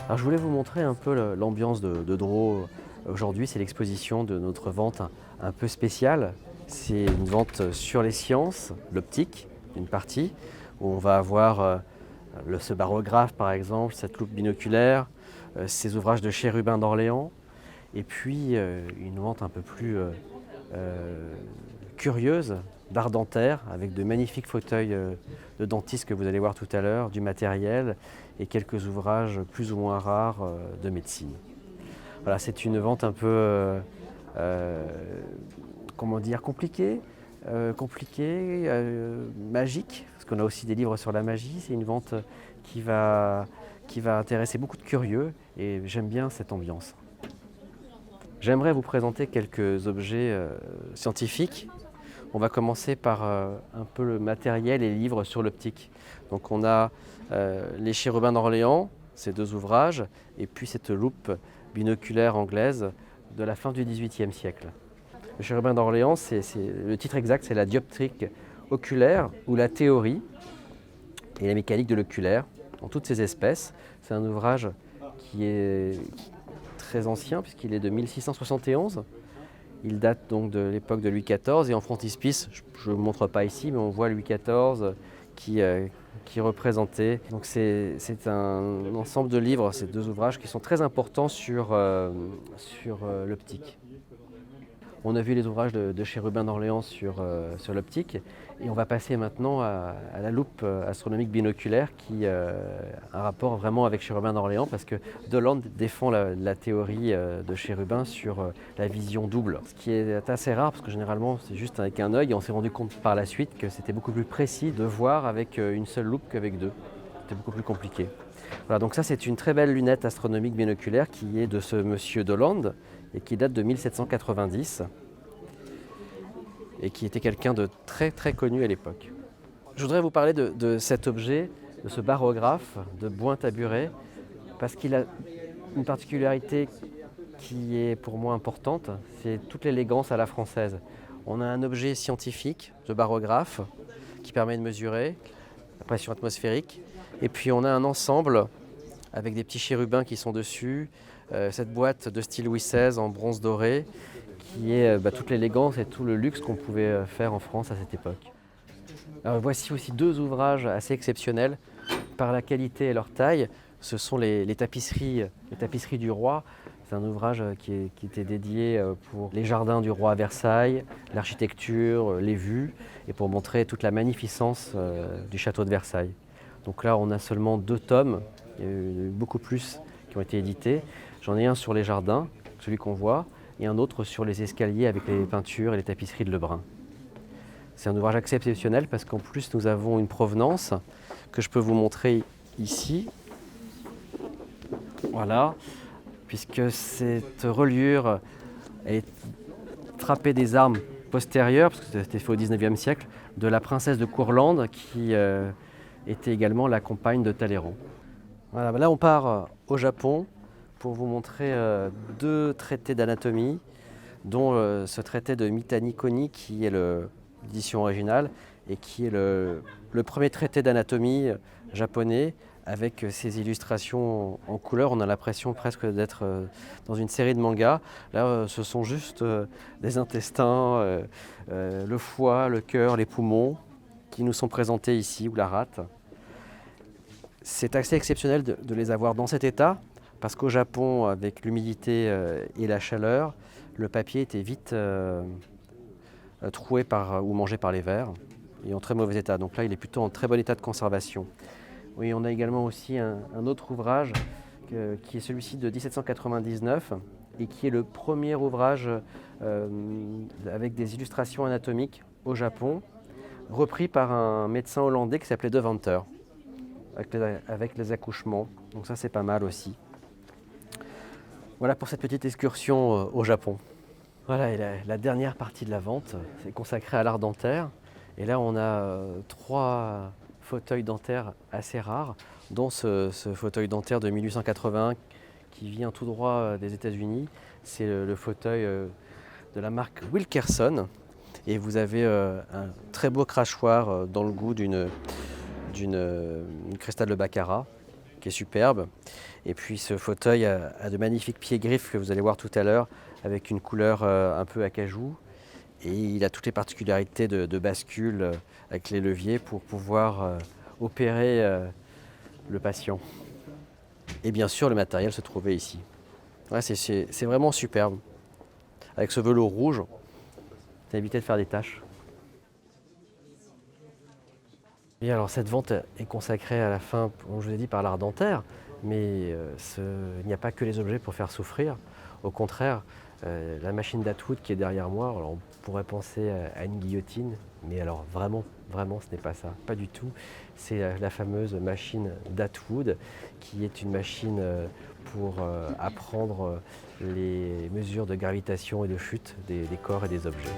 Alors je voulais vous montrer un peu l'ambiance de Dreux. Aujourd'hui, c'est l'exposition de notre vente un peu spéciale. C'est une vente sur les sciences, l'optique, une partie, où on va avoir ce barographe par exemple, cette loupe binoculaire, ces ouvrages de Chérubin d'Orléans, et puis une vente un peu plus curieuse d'art dentaire, avec de magnifiques fauteuils de dentistes que vous allez voir tout à l'heure, du matériel et quelques ouvrages plus ou moins rares de médecine. Voilà, c'est une vente un peu, comment dire, magique, parce qu'on a aussi des livres sur la magie. C'est une vente qui va, qui va intéresser beaucoup de curieux et j'aime bien cette ambiance. J'aimerais vous présenter quelques objets scientifiques. On va commencer par un peu le matériel et les livres sur l'optique. Donc on a les Chérubins d'Orléans, ces deux ouvrages, et puis cette loupe binoculaire anglaise de la fin du XVIIIe siècle. Le Chérubin d'Orléans, le titre exact, c'est la dioptrique oculaire ou la théorie et la mécanique de l'oculaire dans toutes ses espèces. C'est un ouvrage qui est très ancien puisqu'il est de 1671. Il date donc de l'époque de Louis XIV et en frontispice, je ne le montre pas ici, mais on voit Louis XIV qui est représenté. Donc c'est un ensemble de livres, ces deux ouvrages qui sont très importants sur l'optique. On a vu les ouvrages de Chérubin d'Orléans sur l'optique et on va passer maintenant à la loupe astronomique binoculaire qui a un rapport vraiment avec Chérubin d'Orléans parce que Dollond défend la théorie de Chérubin sur la vision double, ce qui est assez rare parce que généralement c'est juste avec un œil et on s'est rendu compte par la suite que c'était beaucoup plus précis de voir avec une seule loupe qu'avec deux. C'était beaucoup plus compliqué. Voilà, donc ça c'est une très belle lunette astronomique binoculaire qui est de ce monsieur Dollond et qui date de 1790 et qui était quelqu'un de très très connu à l'époque. Je voudrais vous parler de cet objet, de ce barographe de Boin-Taburet, parce qu'il a une particularité qui est pour moi importante, c'est toute l'élégance à la française. On a un objet scientifique de barographe qui permet de mesurer la pression atmosphérique, et puis on a un ensemble avec des petits chérubins qui sont dessus, cette boîte de style Louis XVI en bronze doré, qui est toute l'élégance et tout le luxe qu'on pouvait faire en France à cette époque. Alors, voici aussi deux ouvrages assez exceptionnels par la qualité et leur taille. Ce sont les tapisseries du roi. C'est un ouvrage qui était dédié pour les jardins du roi à Versailles, l'architecture, les vues, et pour montrer toute la magnificence du château de Versailles. Donc là, on a seulement 2 tomes, il y a eu beaucoup plus qui ont été édités. J'en ai un sur les jardins, celui qu'on voit, et un autre sur les escaliers avec les peintures et les tapisseries de Lebrun. C'est un ouvrage assez exceptionnel parce qu'en plus nous avons une provenance que je peux vous montrer ici. Voilà, puisque cette reliure est frappée des armes postérieures, parce que c'était fait au XIXe siècle, de la princesse de Courlande qui était également la compagne de Talleyrand. Voilà, là on part au Japon pour vous montrer 2 traités d'anatomie, dont ce traité de Mitani Koni qui est l'édition originale et qui est le premier traité d'anatomie japonais avec ses illustrations en couleur. On a l'impression presque d'être dans une série de mangas. Là, ce sont juste des intestins, le foie, le cœur, les poumons qui nous sont présentés ici, ou la rate. C'est assez exceptionnel de les avoir dans cet état, parce qu'au Japon, avec l'humidité et la chaleur, le papier était vite troué ou mangé par les vers, et en très mauvais état. Donc là, il est plutôt en très bon état de conservation. Oui, on a également aussi un autre ouvrage qui est celui-ci de 1799, et qui est le premier ouvrage avec des illustrations anatomiques au Japon, repris par un médecin hollandais qui s'appelait Deventer, avec les accouchements. Donc ça, c'est pas mal aussi. Voilà pour cette petite excursion au Japon. Voilà, et la dernière partie de la vente est consacrée à l'art dentaire. Et là, on a 3 fauteuils dentaires assez rares, dont ce fauteuil dentaire de 1881 qui vient tout droit des États-Unis. C'est le fauteuil de la marque Wilkerson. Et vous avez un très beau crachoir dans le goût d'une cristal de baccarat, qui est superbe. Et puis ce fauteuil a de magnifiques pieds-griffes que vous allez voir tout à l'heure, avec une couleur un peu acajou. Et il a toutes les particularités de bascule avec les leviers pour pouvoir opérer le patient. Et bien sûr, le matériel se trouvait ici. Ouais, c'est vraiment superbe. Avec ce velours rouge, ça évite de faire des taches. Et alors cette vente est consacrée à la fin, comme je vous ai dit, par l'art dentaire, mais il n'y a pas que les objets pour faire souffrir. Au contraire, la machine d'Atwood qui est derrière moi, alors on pourrait penser à une guillotine, mais alors vraiment, vraiment ce n'est pas ça, pas du tout. C'est la fameuse machine d'Atwood qui est une machine pour apprendre les mesures de gravitation et de chute des corps et des objets.